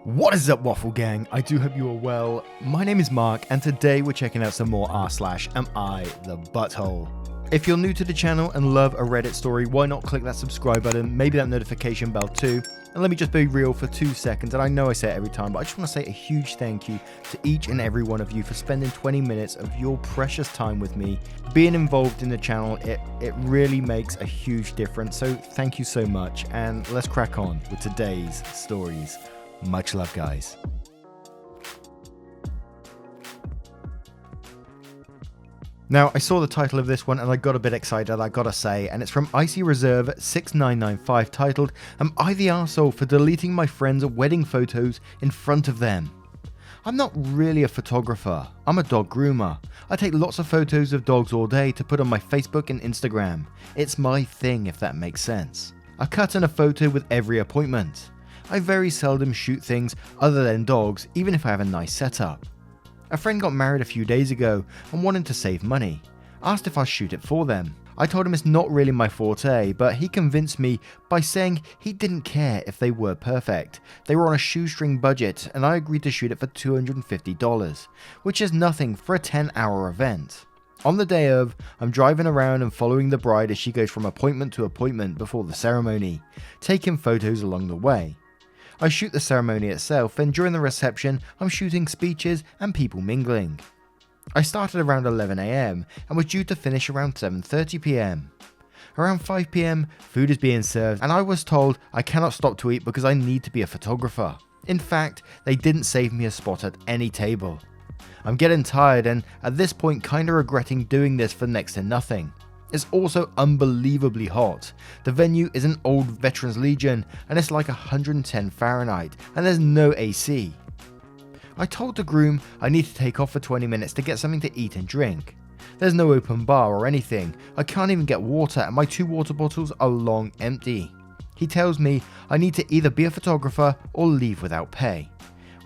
What is up, Waffle Gang? I do hope you are well. My name is Mark, and today we're checking out some more r/AmITheButtHole. If you're new to the channel and love a Reddit story, why not click that subscribe button, maybe that notification bell too, and let me just be real for 2 seconds, and I know I say it every time, but I just want to say a huge thank you to each and every one of you for spending 20 minutes of your precious time with me. Being involved in the channel, it really makes a huge difference, so thank you so much, and let's crack on with today's stories. Much love, guys. Now, I saw the title of this one and I got a bit excited, I gotta say, and it's from Icy Reserve 6995 titled, "Am I the arsehole for deleting my friends' wedding photos in front of them?" I'm not really a photographer, I'm a dog groomer. I take lots of photos of dogs all day to put on my Facebook and Instagram. It's my thing, if that makes sense. I cut in a photo with every appointment. I very seldom shoot things other than dogs, even if I have a nice setup. A friend got married a few days ago and wanted to save money. Asked if I'd shoot it for them. I told him it's not really my forte, but he convinced me by saying he didn't care if they were perfect. They were on a shoestring budget and I agreed to shoot it for $250, which is nothing for a 10-hour event. On the day of, I'm driving around and following the bride as she goes from appointment to appointment before the ceremony, taking photos along the way. I shoot the ceremony itself, and during the reception, I'm shooting speeches and people mingling. I started around 11 AM and was due to finish around 7:30 PM. Around 5 PM, food is being served, and I was told I cannot stop to eat because I need to be a photographer. In fact, they didn't save me a spot at any table. I'm getting tired and at this point kinda regretting doing this for next to nothing. It's also unbelievably hot. The venue is an old Veterans Legion and it's like 110 Fahrenheit and there's no AC. I told the groom I need to take off for 20 minutes to get something to eat and drink. There's no open bar or anything. I can't even get water and my 2 water bottles are long empty. He tells me I need to either be a photographer or leave without pay.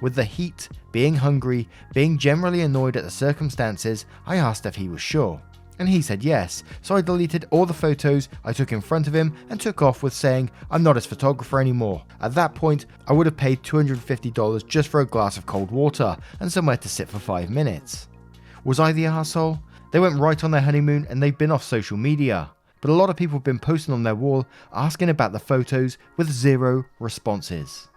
With the heat, being hungry, being generally annoyed at the circumstances, I asked if he was sure. And he said yes, so I deleted all the photos I took in front of him and took off with saying I'm not his photographer anymore. At that point, I would have paid $250 just for a glass of cold water and somewhere to sit for 5 minutes. Was I the arsehole? They went right on their honeymoon and they've been off social media. But a lot of people have been posting on their wall asking about the photos with 0 responses.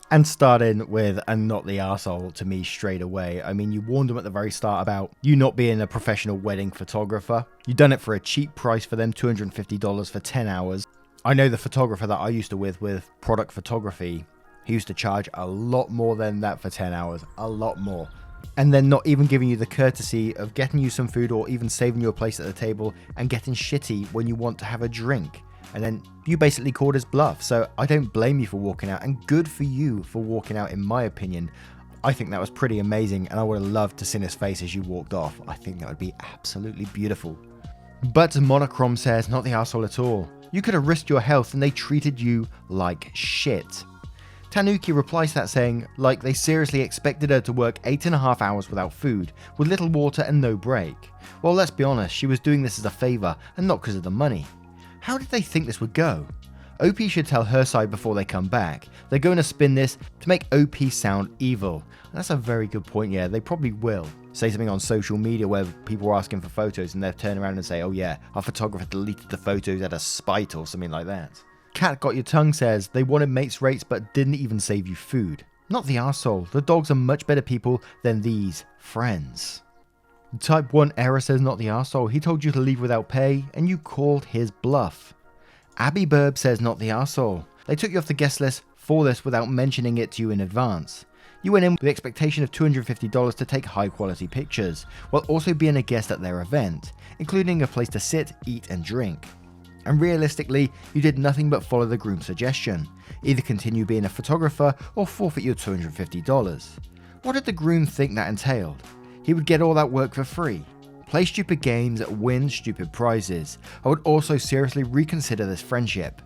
And starting with "I'm not the arsehole" to me straight away. I mean, you warned them at the very start about you not being a professional wedding photographer. You done it for a cheap price for them, $250 for 10 hours. I know the photographer that I used to with product photography, he used to charge a lot more than that for 10 hours, a lot more. And then not even giving you the courtesy of getting you some food or even saving you a place at the table and getting shitty when you want to have a drink. And then you basically called his bluff, so I don't blame you for walking out, and good for you for walking out in my opinion. I think that was pretty amazing and I would have loved to see his face as you walked off. I think that would be absolutely beautiful. But Monochrome says, "Not the arsehole at all. You could have risked your health and they treated you like shit." Tanuki replies to that saying, like they seriously expected her to work 8.5 hours without food, with little water and no break. Well, let's be honest, she was doing this as a favour and not because of the money. How did they think this would go? OP should tell her side before they come back. They're going to spin this to make OP sound evil. And that's a very good point, yeah, they probably will. Say something on social media where people are asking for photos and they'll turn around and say, "Oh yeah, our photographer deleted the photos out of spite," or something like that. Cat Got Your Tongue says, "They wanted mates rates but didn't even save you food." Not the arsehole. The dogs are much better people than these friends. Type 1 Error says, "Not the arsehole. He told you to leave without pay and you called his bluff." Abby Burb says, "Not the arsehole. They took you off the guest list for this without mentioning it to you in advance. You went in with the expectation of $250 to take high quality pictures, while also being a guest at their event, including a place to sit, eat and drink. And realistically, you did nothing but follow the groom's suggestion. Either continue being a photographer or forfeit your $250. What did the groom think that entailed? He would get all that work for free. Play stupid games, win stupid prizes. I would also seriously reconsider this friendship."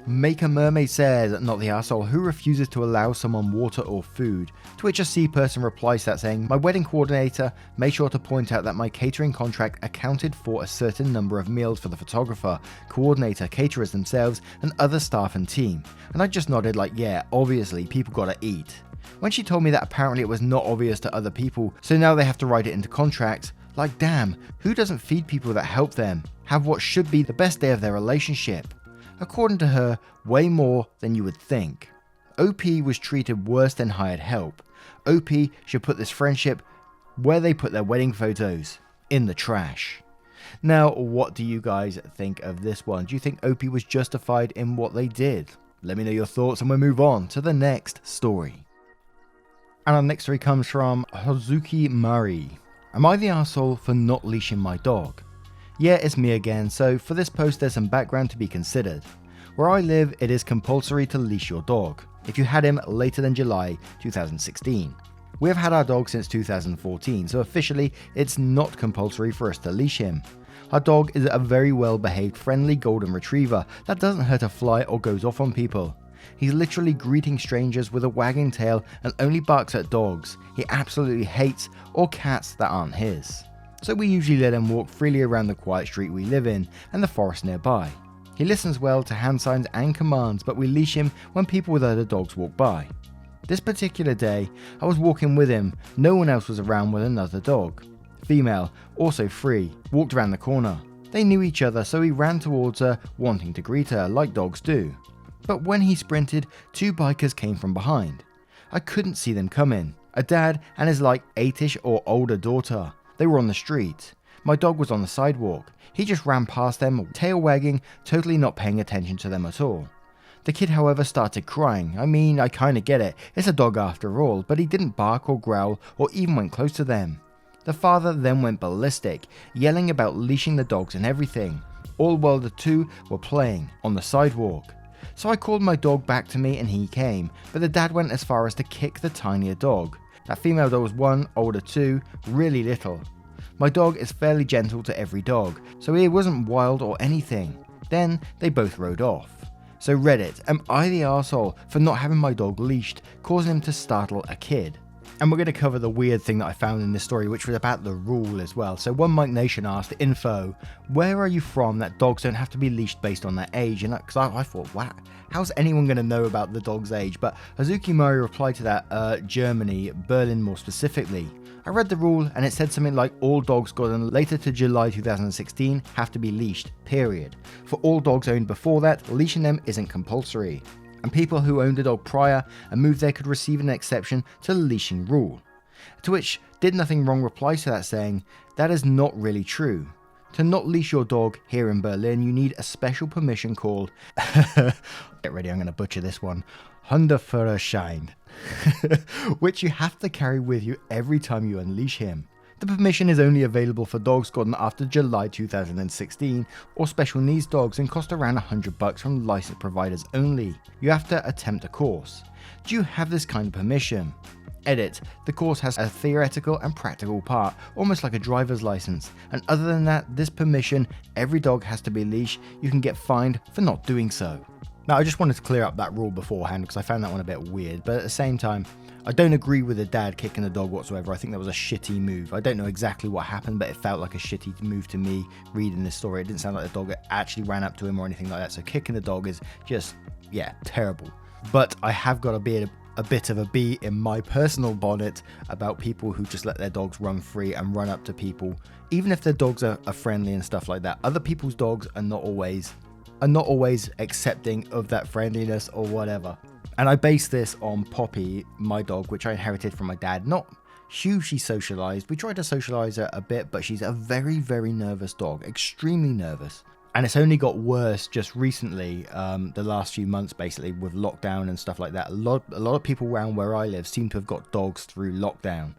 Make a Mermaid says, "Not the arsehole who refuses to allow someone water or food," to which a C person replies to that saying, "My wedding coordinator made sure to point out that my catering contract accounted for a certain number of meals for the photographer, coordinator, caterers themselves, and other staff and team. And I just nodded like, yeah, obviously people gotta eat. When she told me that apparently it was not obvious to other people, so now they have to write it into contracts, like damn, who doesn't feed people that help them have what should be the best day of their relationship? According to her, way more than you would think. OP was treated worse than hired help. OP should put this friendship where they put their wedding photos, in the trash. Now, what do you guys think of this one? Do you think OP was justified in what they did? Let me know your thoughts and we'll move on to the next story. And our next story comes from Hazuki Mari. Am I the arsehole for not leashing my dog? Yeah, it's me again, so for this post there's some background to be considered. Where I live, it is compulsory to leash your dog, if you had him later than July 2016. We have had our dog since 2014, so officially it's not compulsory for us to leash him. Our dog is a very well behaved, friendly golden retriever that doesn't hurt a fly or goes off on people. He's literally greeting strangers with a wagging tail and only barks at dogs he absolutely hates or cats that aren't his. So we usually let him walk freely around the quiet street we live in and the forest nearby. He listens well to hand signs and commands, but we leash him when people with other dogs walk by. This particular day, I was walking with him, no one else was around with another dog. Female, also free, walked around the corner. They knew each other, so he ran towards her, wanting to greet her, like dogs do. But when he sprinted, two bikers came from behind. I couldn't see them coming. A dad and his 8ish or older daughter. They were on the street. My dog was on the sidewalk. He just ran past them, tail wagging, totally not paying attention to them at all. The kid, however, started crying. I mean, I kinda get it, it's a dog after all, but he didn't bark or growl or even went close to them. The father then went ballistic, yelling about leashing the dogs and everything, all while the two were playing on the sidewalk. So I called my dog back to me and he came, but the dad went as far as to kick the tinier dog. That female dog was 1, older 2, really little. My dog is fairly gentle to every dog, so he wasn't wild or anything. Then they both rode off. So Reddit, am I the arsehole for not having my dog leashed, causing him to startle a kid? And we're going to cover the weird thing that I found in this story, which was about the rule as well. So One Mike Nation asked, info, where are you from that dogs don't have to be leashed based on their age? And because I thought, wow, how's anyone going to know about the dog's age? But Hazuki Mori replied to that, Germany, Berlin more specifically. I read the rule and it said something like all dogs gotten later to July 2016 have to be leashed, period. For all dogs owned before that, leashing them isn't compulsory. And people who owned a dog prior and moved there could receive an exception to the leashing rule. To which Did Nothing Wrong replies to that saying, that is not really true. To not leash your dog here in Berlin, you need a special permission called, get ready, I'm going to butcher this one, Hundeführerschein, which you have to carry with you every time you unleash him. The permission is only available for dogs gotten after July 2016 or special needs dogs and cost around $100 from licensed providers only. You have to attempt a course. Do you have this kind of permission? Edit. The course has a theoretical and practical part, almost like a driver's license. And other than that, this permission, every dog has to be leashed. You can get fined for not doing so. Now, I just wanted to clear up that rule beforehand because I found that one a bit weird, but at the same time, I don't agree with the dad kicking the dog whatsoever. I think that was a shitty move. I don't know exactly what happened, but it felt like a shitty move to me reading this story. It didn't sound like the dog actually ran up to him or anything like that, so kicking the dog is just, yeah, terrible. But I have got to be a bit of a bee in my personal bonnet about people who just let their dogs run free and run up to people, even if their dogs are friendly and stuff like that. Other people's dogs are not always accepting of that friendliness or whatever. And I base this on Poppy, my dog, which I inherited from my dad. Not hugely socialized. We tried to socialize her a bit, but she's a very, very nervous dog, extremely nervous. And it's only got worse just recently, the last few months, basically, with lockdown and stuff like that. A lot of people around where I live seem to have got dogs through lockdown.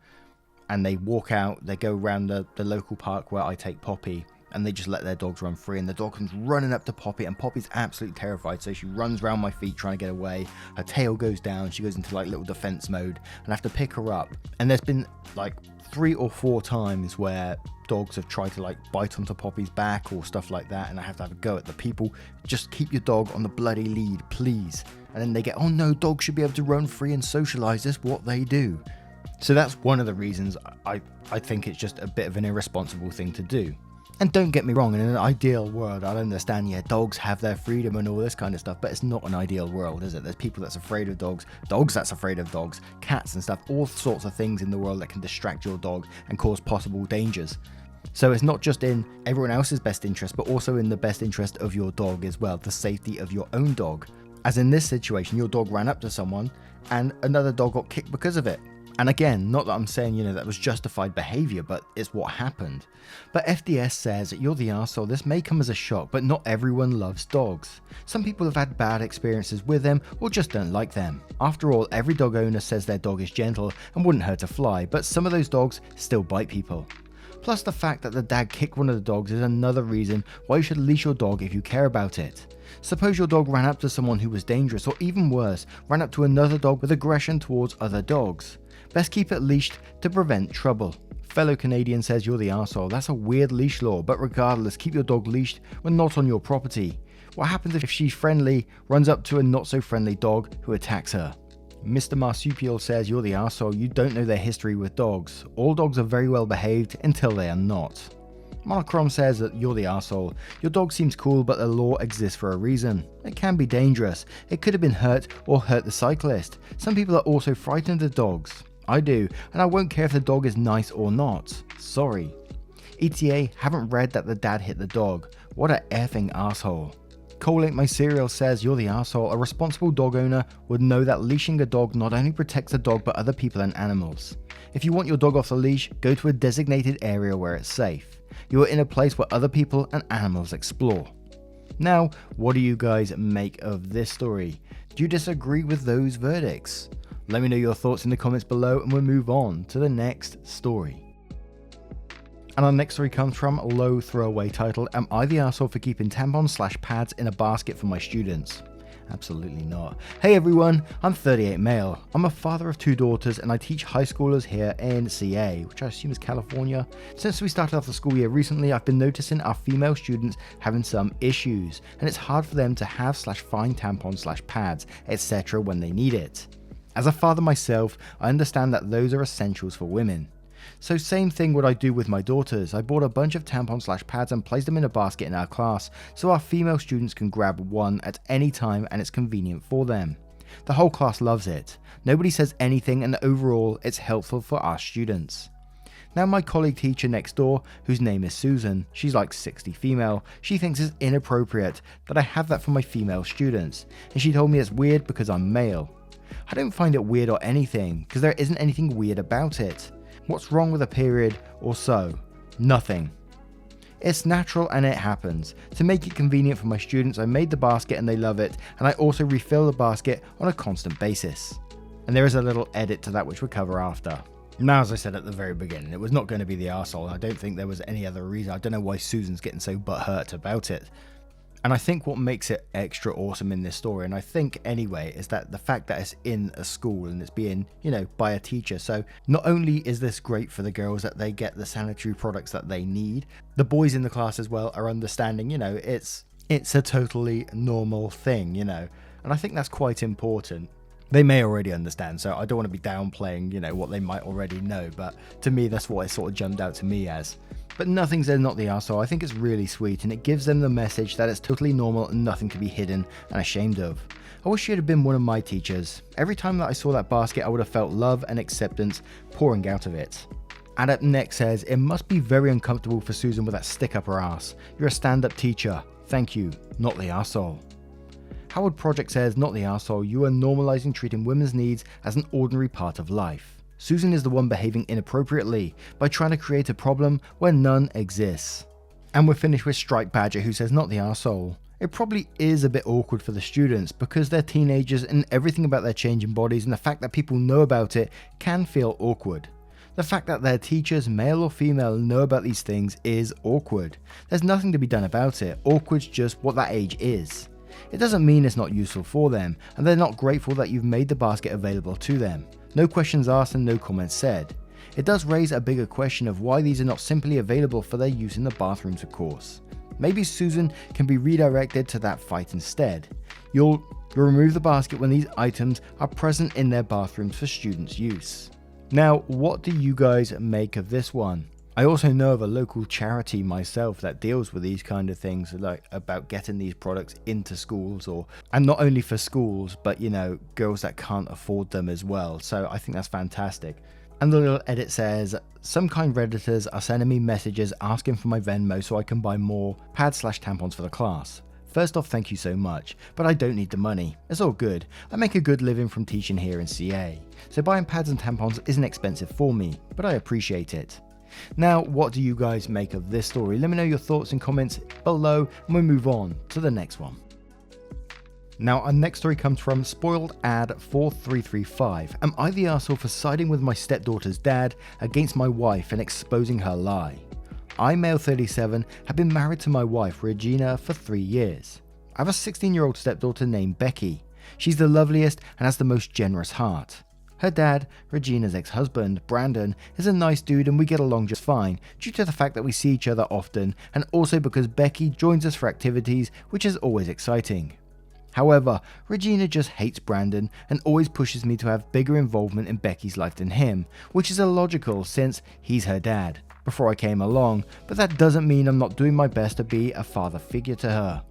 And they walk out, they go around the local park where I take Poppy, and they just let their dogs run free. And the dog comes running up to Poppy, and Poppy's absolutely terrified. So she runs around my feet trying to get away. Her tail goes down. She goes into like little defense mode, and I have to pick her up. And there's been like 3 or 4 times where dogs have tried to like bite onto Poppy's back or stuff like that, and I have to have a go at the people. Just keep your dog on the bloody lead, please. And then they get, oh no, dogs should be able to run free and socialize. That's what they do. So that's one of the reasons I think it's just a bit of an irresponsible thing to do. And don't get me wrong, in an ideal world, I understand, yeah, dogs have their freedom and all this kind of stuff, but it's not an ideal world, is it? There's people that's afraid of dogs that's afraid of dogs, cats and stuff, all sorts of things in the world that can distract your dog and cause possible dangers. So it's not just in everyone else's best interest, but also in the best interest of your dog as well, the safety of your own dog. As in this situation, your dog ran up to someone and another dog got kicked because of it. And again, not that I'm saying, that was justified behavior, but it's what happened. But FDS says, you're the arsehole, this may come as a shock, but not everyone loves dogs. Some people have had bad experiences with them or just don't like them. After all, every dog owner says their dog is gentle and wouldn't hurt a fly, but some of those dogs still bite people. Plus the fact that the dad kicked one of the dogs is another reason why you should leash your dog if you care about it. Suppose your dog ran up to someone who was dangerous, or even worse, ran up to another dog with aggression towards other dogs. Best keep it leashed to prevent trouble. Fellow Canadian says, you're the arsehole. That's a weird leash law, but regardless, keep your dog leashed when not on your property. What happens if she's friendly, runs up to a not so friendly dog who attacks her? Mr. Marsupial says, you're the arsehole. You don't know their history with dogs. All dogs are very well behaved until they are not. Monochrome says that you're the arsehole. Your dog seems cool, but the law exists for a reason. It can be dangerous. It could have been hurt or hurt the cyclist. Some people are also frightened of dogs. I do, and I won't care if the dog is nice or not. Sorry. ETA, haven't read that the dad hit the dog. What a effing arsehole. Colink My Cereal says, you're the arsehole. A responsible dog owner would know that leashing a dog not only protects the dog but other people and animals. If you want your dog off the leash, go to a designated area where it's safe. You are in a place where other people and animals explore. Now, what do you guys make of this story? Do you disagree with those verdicts? Let me know your thoughts in the comments below and we'll move on to the next story. And our next story comes from Low Throwaway titled, Am I the Arsehole for keeping tampons/pads in a basket for my students? Absolutely not. Hey everyone, I'm 38 male. I'm a father of 2 daughters and I teach high schoolers here in CA, which I assume is California. Since we started off the school year recently, I've been noticing our female students having some issues, and it's hard for them to have/find tampons/pads, etc. when they need it. As a father myself, I understand that those are essentials for women. So same thing what I do with my daughters. I bought a bunch of tampons/pads and placed them in a basket in our class so our female students can grab one at any time and it's convenient for them. The whole class loves it. Nobody says anything and overall it's helpful for our students. Now my colleague teacher next door, whose name is Susan, she's like 60 female, she thinks it's inappropriate that I have that for my female students, and she told me it's weird because I'm male. I don't find it weird or anything, because there isn't anything weird about it. What's wrong with a period or so? Nothing. It's natural and it happens. To make it convenient for my students, I made the basket and they love it, and I also refill the basket on a constant basis. And there is a little edit to that which we'll cover after. Now, as I said at the very beginning, it was not going to be the arsehole. I don't think there was any other reason. I don't know why Susan's getting so butthurt about it. And I think what makes it extra awesome in this story, and I think anyway, is that the fact that it's in a school and it's being, by a teacher. So not only is this great for the girls that they get the sanitary products that they need, the boys in the class as well are understanding, it's a totally normal thing, and I think that's quite important. They may already understand, so I don't want to be downplaying, what they might already know, but to me, that's what it sort of jumped out to me as. But nothing says not the arsehole. I think it's really sweet, and it gives them the message that it's totally normal and nothing to be hidden and ashamed of. I wish she'd have been one of my teachers. Every time that I saw that basket, I would have felt love and acceptance pouring out of it. And up next says, it must be very uncomfortable for Susan with that stick up her ass. You're a stand-up teacher. Thank you, not the arsehole. Howard Project says, not the arsehole, you are normalizing treating women's needs as an ordinary part of life. Susan is the one behaving inappropriately by trying to create a problem where none exists. And we're finished with Strike Badger, who says, not the arsehole. It probably is a bit awkward for the students because they're teenagers and everything about their changing bodies and the fact that people know about it can feel awkward. The fact that their teachers, male or female, know about these things is awkward. There's nothing to be done about it. Awkward's just what that age is. It doesn't mean it's not useful for them, and they're not grateful that you've made the basket available to them. No questions asked and no comments said. It does raise a bigger question of why these are not simply available for their use in the bathrooms, of course. Maybe Susan can be redirected to that fight instead. You'll remove the basket when these items are present in their bathrooms for students' use. Now, what do you guys make of this one? I also know of a local charity myself that deals with these kind of things, like about getting these products into schools, and not only for schools, but girls that can't afford them as well. So I think that's fantastic. And the little edit says, some kind Redditors are sending me messages asking for my Venmo so I can buy more pads/tampons for the class. First off, thank you so much, but I don't need the money. It's all good. I make a good living from teaching here in CA, so buying pads and tampons isn't expensive for me, but I appreciate it. Now, what do you guys make of this story? Let me know your thoughts and comments below, and we'll move on to the next one. Now, our next story comes from SpoiledAd4335. Am I the arsehole for siding with my stepdaughter's dad against my wife and exposing her lie? I, male 37, have been married to my wife, Regina, for 3 years. I have a 16-year-old stepdaughter named Becky. She's the loveliest and has the most generous heart. Her dad, Regina's ex-husband, Brandon, is a nice dude and we get along just fine due to the fact that we see each other often, and also because Becky joins us for activities, which is always exciting. However, Regina just hates Brandon and always pushes me to have bigger involvement in Becky's life than him, which is illogical since he's her dad before I came along, but that doesn't mean I'm not doing my best to be a father figure to her.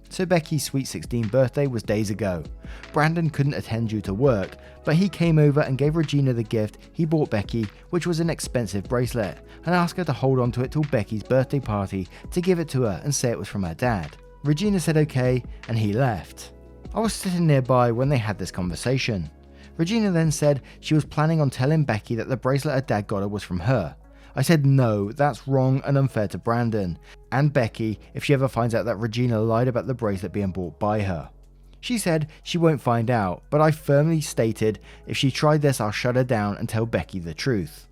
So Becky's sweet 16th birthday was days ago. Brandon couldn't attend due to work, but he came over and gave Regina the gift he bought Becky, which was an expensive bracelet, and asked her to hold on to it till Becky's birthday party to give it to her and say it was from her dad. Regina said okay, and he left. I was sitting nearby when they had this conversation. Regina then said she was planning on telling Becky that the bracelet her dad got her was from her. I said no, that's wrong and unfair to Brandon and Becky if she ever finds out that Regina lied about the bracelet being bought by her. She said she won't find out, but I firmly stated if she tried this I'll shut her down and tell Becky the truth.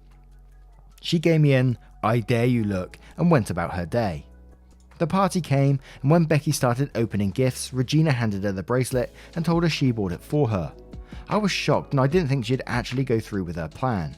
She gave me an I dare you look and went about her day. The party came, and when Becky started opening gifts, Regina handed her the bracelet and told her she bought it for her. I was shocked and I didn't think she'd actually go through with her plan.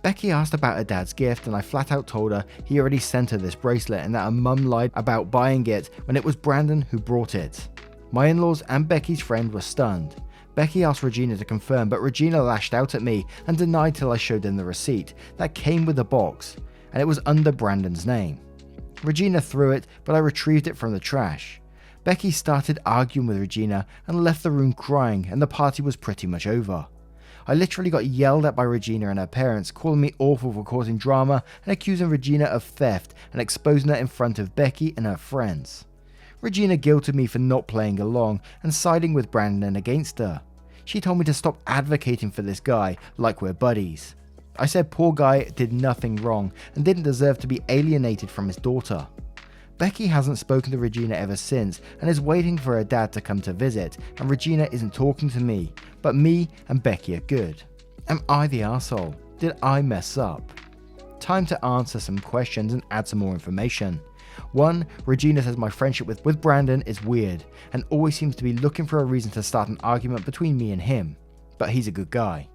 Becky asked about her dad's gift and I flat out told her he already sent her this bracelet and that her mum lied about buying it when it was Brandon who brought it. My in-laws and Becky's friend were stunned. Becky asked Regina to confirm, but Regina lashed out at me and denied till I showed them the receipt that came with the box, and it was under Brandon's name. Regina threw it, but I retrieved it from the trash. Becky started arguing with Regina and left the room crying, and the party was pretty much over. I literally got yelled at by Regina and her parents, calling me awful for causing drama and accusing Regina of theft and exposing her in front of Becky and her friends. Regina guilted me for not playing along and siding with Brandon against her. She told me to stop advocating for this guy like we're buddies. I said poor guy did nothing wrong and didn't deserve to be alienated from his daughter. Becky hasn't spoken to Regina ever since and is waiting for her dad to come to visit, and Regina isn't talking to me, but me and Becky are good. Am I the arsehole? Did I mess up? Time to answer some questions and add some more information. 1. Regina says my friendship with Brandon is weird and always seems to be looking for a reason to start an argument between me and him, but he's a good guy.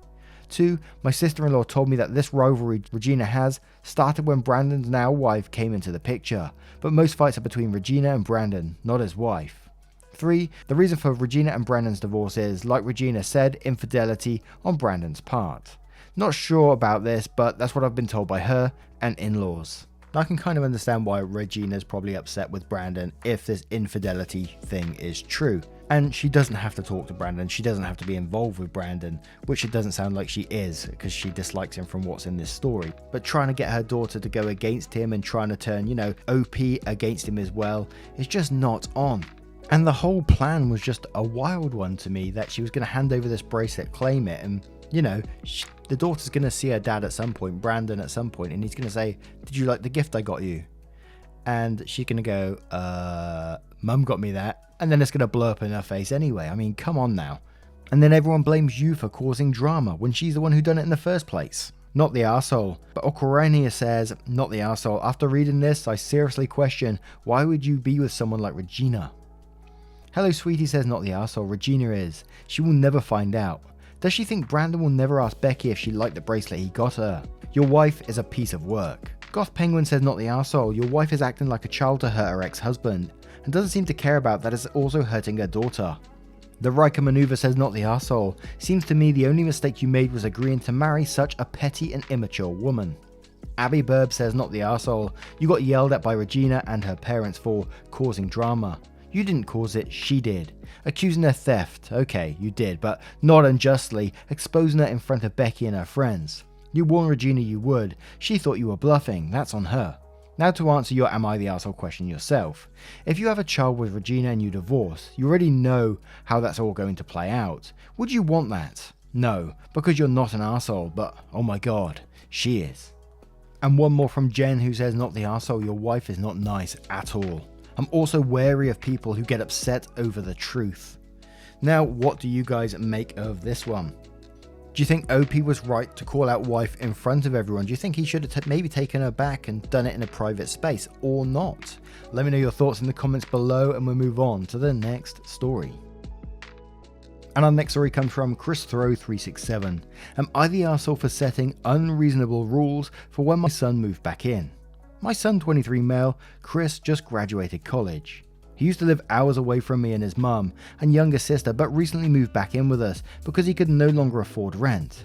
2. My sister-in-law told me that this rivalry Regina has started when Brandon's now wife came into the picture, but most fights are between Regina and Brandon, not his wife. 3. The reason for Regina and Brandon's divorce is, like Regina said, infidelity on Brandon's part. Not sure about this, but that's what I've been told by her and in-laws. I can kind of understand why Regina's probably upset with Brandon if this infidelity thing is true. And she doesn't have to talk to Brandon, she doesn't have to be involved with Brandon, which it doesn't sound like she is, because she dislikes him from what's in this story. But trying to get her daughter to go against him and trying to turn, OP against him as well, is just not on. And the whole plan was just a wild one to me, that she was going to hand over this bracelet, claim it, and, the daughter's going to see her dad at some point, Brandon at some point, and he's going to say, did you like the gift I got you? And she's going to go, Mum got me that. And then it's going to blow up in her face anyway. I mean, come on now. And then everyone blames you for causing drama when she's the one who done it in the first place. Not the arsehole. But Ocarania says, not the arsehole. After reading this, I seriously question, why would you be with someone like Regina? Hello Sweetie says, not the arsehole. Regina is. She will never find out. Does she think Brandon will never ask Becky if she liked the bracelet he got her? Your wife is a piece of work. Goth Penguin says, not the arsehole. Your wife is acting like a child to her ex-husband and doesn't seem to care about that it's also hurting her daughter. The Riker Maneuver says, not the arsehole. Seems to me the only mistake you made was agreeing to marry such a petty and immature woman. Abby Burb says not the arsehole. You got yelled at by Regina and her parents for causing drama. You didn't cause it, she did. Accusing her theft, okay, you did, but not unjustly, exposing her in front of Becky and her friends. You warned Regina you would. She thought you were bluffing, that's on her. Now to answer your am I the arsehole question yourself. If you have a child with Regina and you divorce, you already know how that's all going to play out. Would you want that? No, because you're not an arsehole, but oh my god, she is. And one more from Jen who says not the arsehole, your wife is not nice at all. I'm also wary of people who get upset over the truth. Now, what do you guys make of this one? Do you think OP was right to call out wife in front of everyone? Do you think he should have maybe taken her back and done it in a private space or not? Let me know your thoughts in the comments below and we'll move on to the next story. And our next story comes from Chris Throw 367. Am I the arsehole for setting unreasonable rules for when my son moved back in? My son, 23 male, Chris, just graduated college. He used to live hours away from me and his mum and younger sister, but recently moved back in with us because he could no longer afford rent.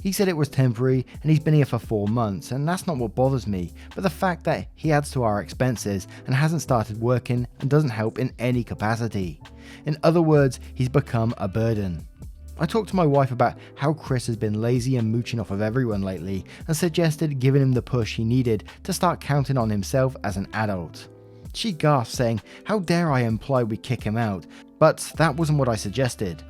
He said it was temporary and he's been here for 4 months, and that's not what bothers me, but the fact that he adds to our expenses and hasn't started working and doesn't help in any capacity. In other words, he's become a burden. I talked to my wife about how Chris has been lazy and mooching off of everyone lately and suggested giving him the push he needed to start counting on himself as an adult. She gasped, saying, how dare I imply we kick him out, but that wasn't what I suggested.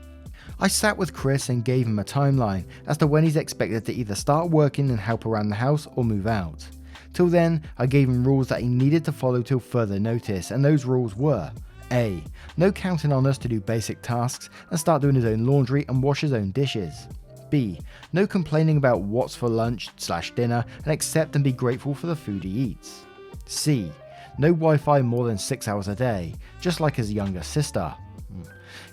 I sat with Chris and gave him a timeline as to when he's expected to either start working and help around the house or move out. Till then, I gave him rules that he needed to follow till further notice, and those rules were: A. No counting on us to do basic tasks and start doing his own laundry and wash his own dishes. B. No complaining about what's for lunch/dinner and accept and be grateful for the food he eats. C. No Wi-Fi more than 6 hours a day, just like his younger sister.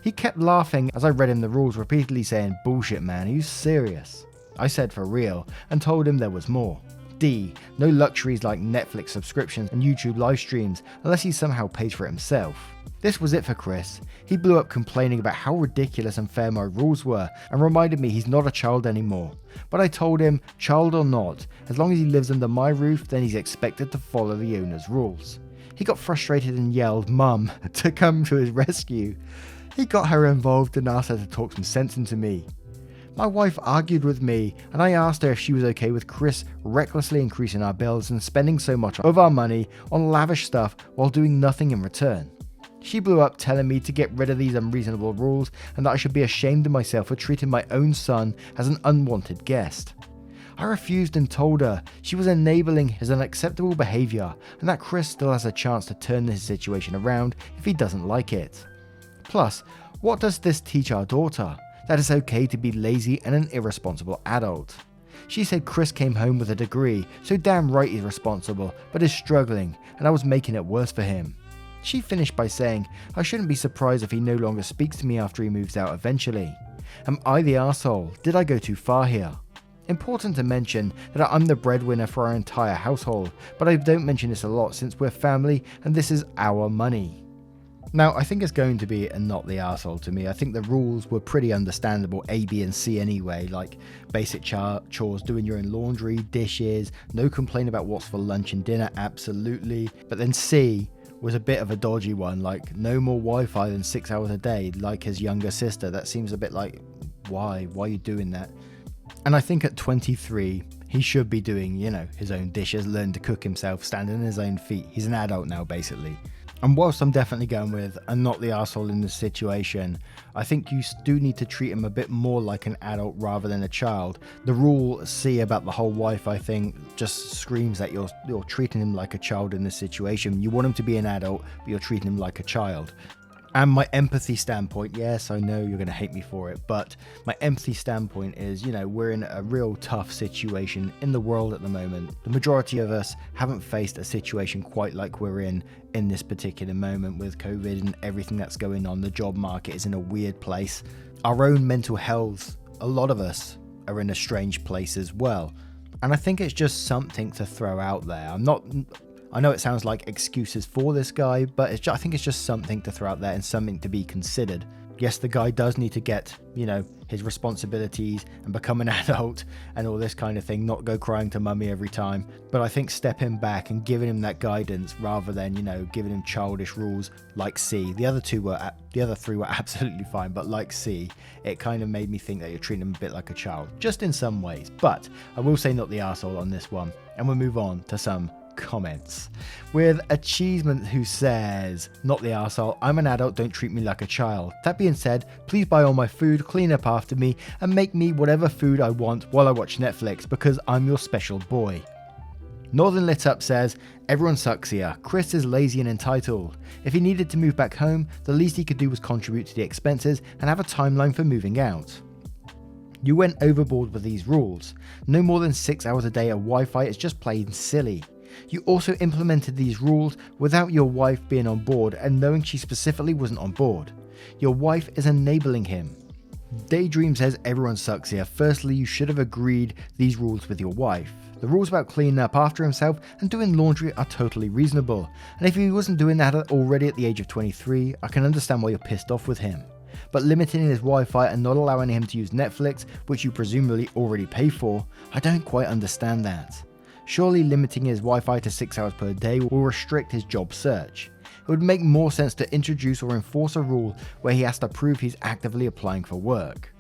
He kept laughing as I read him the rules, repeatedly saying, bullshit man, are you serious? I said for real and told him there was more. D. No luxuries like Netflix subscriptions and YouTube live streams unless he somehow pays for it himself. This was it for Chris. He blew up complaining about how ridiculous and fair my rules were and reminded me he's not a child anymore. But I told him, child or not, as long as he lives under my roof, then he's expected to follow the owner's rules. He got frustrated and yelled, Mum, to come to his rescue. He got her involved and asked her to talk some sense into me. My wife argued with me and I asked her if she was okay with Chris recklessly increasing our bills and spending so much of our money on lavish stuff while doing nothing in return. She blew up telling me to get rid of these unreasonable rules and that I should be ashamed of myself for treating my own son as an unwanted guest. I refused and told her she was enabling his unacceptable behaviour and that Chris still has a chance to turn this situation around if he doesn't like it. Plus, what does this teach our daughter? That it's okay to be lazy and an irresponsible adult. She said Chris came home with a degree, so damn right he's responsible, but is struggling, and I was making it worse for him. She finished by saying, I shouldn't be surprised if he no longer speaks to me after he moves out eventually. Am I the arsehole? Did I go too far here? Important to mention that I'm the breadwinner for our entire household, but I don't mention this a lot since we're family and this is our money. Now, I think it's going to be a not the arsehole to me. I think the rules were pretty understandable, A, B, and C anyway, like basic chores, doing your own laundry, dishes, no complaint about what's for lunch and dinner, absolutely. But then C was a bit of a dodgy one, like no more Wi-Fi than 6 hours a day, like his younger sister. That seems a bit like, why are you doing that? And I think at 23, he should be doing, his own dishes, learn to cook himself, standing on his own feet. He's an adult now, basically. And whilst I'm definitely going with I'm not the arsehole in this situation, I think you do need to treat him a bit more like an adult rather than a child. The rule C about the whole Wi-Fi thing just screams that you're treating him like a child in this situation. You want him to be an adult, but you're treating him like a child. And my empathy standpoint, yes, I know you're going to hate me for it, but my empathy standpoint is, we're in a real tough situation in the world at the moment. The majority of us haven't faced a situation quite like we're in this particular moment with COVID and everything that's going on. The job market is in a weird place. Our own mental health, a lot of us are in a strange place as well. And I think it's just something to throw out there. I know it sounds like excuses for this guy, but I think it's just something to throw out there and something to be considered. Yes, the guy does need to get, his responsibilities and become an adult and all this kind of thing, not go crying to mummy every time. But I think stepping back and giving him that guidance rather than, giving him childish rules like C. The other three were absolutely fine, but like C, it kind of made me think that you're treating him a bit like a child, just in some ways. But I will say not the arsehole on this one, and we'll move on to some comments with Achievement, who says, not the arsehole, I'm an adult, don't treat me like a child. That being said, please buy all my food, clean up after me, and make me whatever food I want while I watch Netflix, because I'm your special boy. Northern Lit Up says, everyone sucks here. Chris is lazy and entitled. If he needed to move back home, the least he could do was contribute to the expenses and have a timeline for moving out. You went overboard with these rules. No more than 6 hours a day of Wi-Fi is just plain silly. You also implemented these rules without your wife being on board and knowing she specifically wasn't on board. Your wife is enabling him. Daydream says everyone sucks here. Firstly, you should have agreed these rules with your wife. The rules about cleaning up after himself and doing laundry are totally reasonable. And if he wasn't doing that already at the age of 23, I can understand why you're pissed off with him. But limiting his Wi-Fi and not allowing him to use Netflix, which you presumably already pay for, I don't quite understand that. Surely limiting his Wi-Fi to 6 hours per day will restrict his job search. It would make more sense to introduce or enforce a rule where he has to prove he's actively applying for work.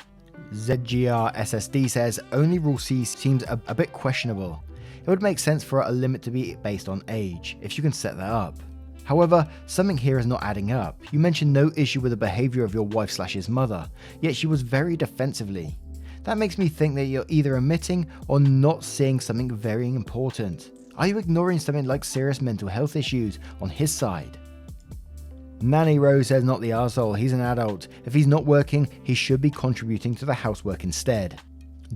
ZGRSSD says, only rule C seems a bit questionable. It would make sense for a limit to be based on age, if you can set that up. However, something here is not adding up. You mentioned no issue with the behavior of your wife/his mother, yet she was very defensively. That makes me think that you're either omitting or not seeing something very important. Are you ignoring something like serious mental health issues on his side? Nanny Rose says, not the arsehole, he's an adult. If he's not working, he should be contributing to the housework instead.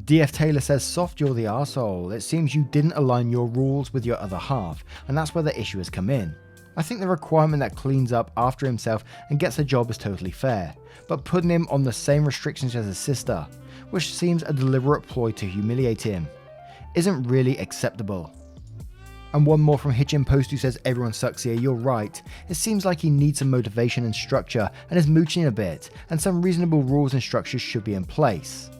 DF Taylor says, soft, you're the arsehole. It seems you didn't align your rules with your other half, and that's where the issue has come in. I think the requirement that cleans up after himself and gets a job is totally fair, but putting him on the same restrictions as his sister, which seems a deliberate ploy to humiliate him, isn't really acceptable. And one more from Hitchin Post, who says, everyone sucks here, you're right. It seems like he needs some motivation and structure and is mooching a bit, and some reasonable rules and structures should be in place.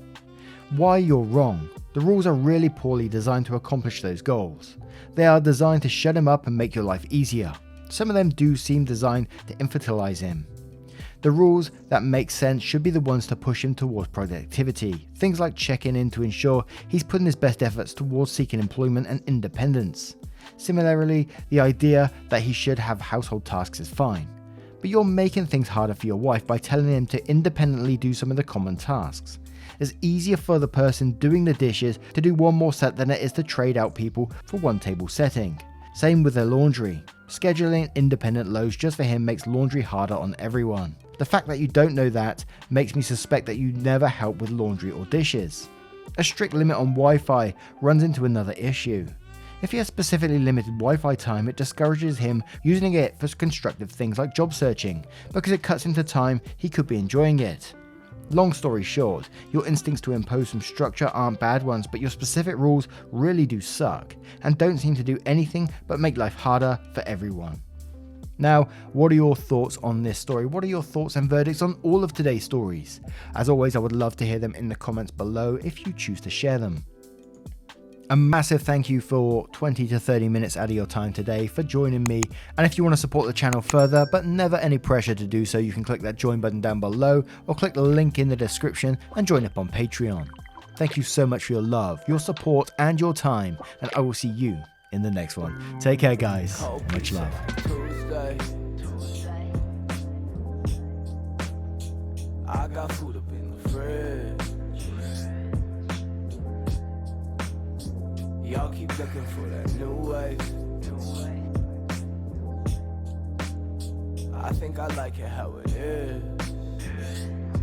Why, you're wrong. The rules are really poorly designed to accomplish those goals. They are designed to shut him up and make your life easier. Some of them do seem designed to infantilize him. The rules that make sense should be the ones to push him towards productivity. Things like checking in to ensure he's putting his best efforts towards seeking employment and independence. Similarly, the idea that he should have household tasks is fine. But you're making things harder for your wife by telling him to independently do some of the common tasks. It's easier for the person doing the dishes to do one more set than it is to trade out people for one table setting. Same with their laundry. Scheduling independent loads just for him makes laundry harder on everyone. The fact that you don't know that makes me suspect that you never help with laundry or dishes. A strict limit on Wi-Fi runs into another issue. If he has specifically limited Wi-Fi time, it discourages him using it for constructive things like job searching, because it cuts into time he could be enjoying it. Long story short, your instincts to impose some structure aren't bad ones, but your specific rules really do suck, and don't seem to do anything but make life harder for everyone. Now, what are your thoughts on this story? What are your thoughts and verdicts on all of today's stories? As always, I would love to hear them in the comments below if you choose to share them. A massive thank you for 20 to 30 minutes out of your time today for joining me, and if you want to support the channel further but never any pressure to do so, you can click that join button down below or click the link in the description and join up on Patreon. Thank you so much for your love, your support and your time, and I will see you in the next one. Take care guys, much love. I got food up in the fridge. Y'all keep looking for that new way. I think I like it how it is.